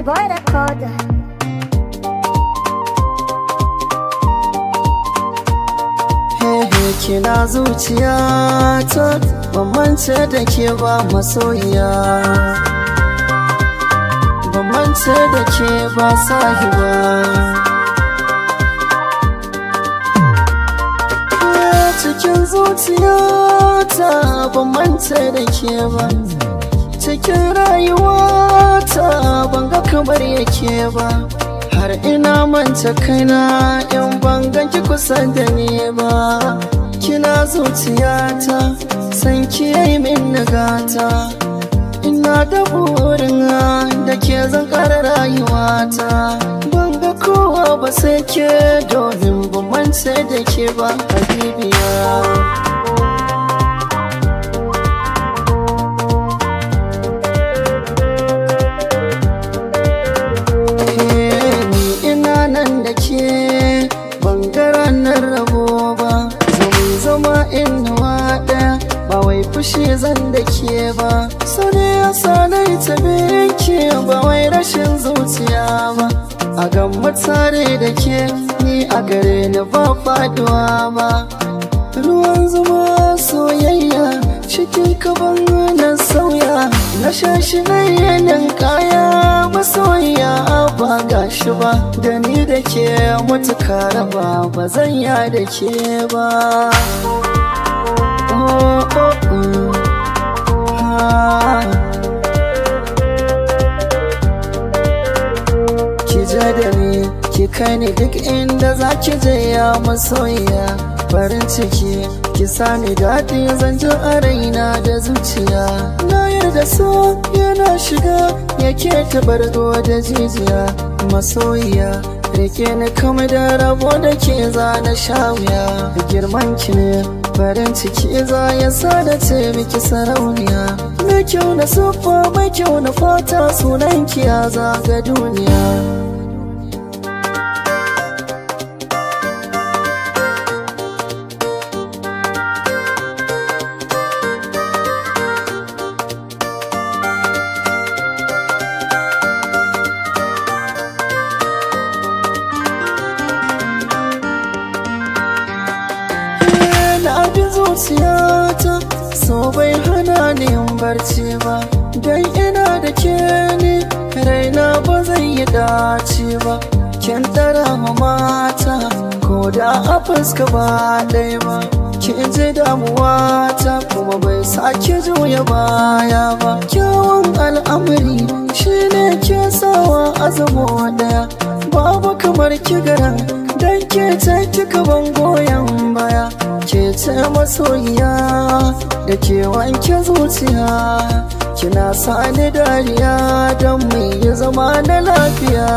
Sabuwar recorder. Kina zuciyata, ban mance da ke ba masoyiya, ban mance da ke ba sahiba. Cikin zuciyata ban mance da ke ba, cikin rayuwata ban ga kamar yake ba. Har ina manta kaina in ban ganki kusa da ni ba. Kina zuciyata, san ki yayi min nagata. Ina da burin da ke zan ƙara rayuwata. Ban ga kowa ba sai ke, domin ban mance da ke ba habibiya. Bangaranar rabo ba, zama inuwa ɗaya, ba wai fushi zan da ke ba. Sani ya sanai ta binki, ba wai rashin zuciya ba. A gamma tare da ke, ni a gare ni ba faduwa ba. Ruwan zuma soyayya, cikin kaban na sauya. Na shashi na yanin kaya, masoyiya ba gashi ba. Da ni da ke mutuka raba, ba zan ya da ke ba. Ki ja da ni, ki kai ni duk inda za ki je ya masoyiya. Farin ciki, ki sani daɗi zan ji a raina da zuciya. Na yarda so yana shiga, yake tabargo da jijiya. Masoyiya, rike ni kama da rabo da ke za na sha wuya. Girman ki ne, farin ciki za ya sa da ce miki sarauniya. Mai kyau na siffa, mai kyau na fata, sunan ki ya zaga duniya. Zuciyata, so bai hana ni yin barci ba. Dan ina da ke ni, raina ba zai yi dace ba. Kin tara ma mata, ko da a fuska ba ɗaya ba. Kin ji damuwata, kuma bai sake juya baya ba. Kyawun al'amari shine ke sawa azamo ɗaya. Babu kamar ki garan, dan ke ta kika ban goyon baya. Ke ce masoyiya da ke wanke zuciya. Kina sani dariya don mu yi zama na lafiya.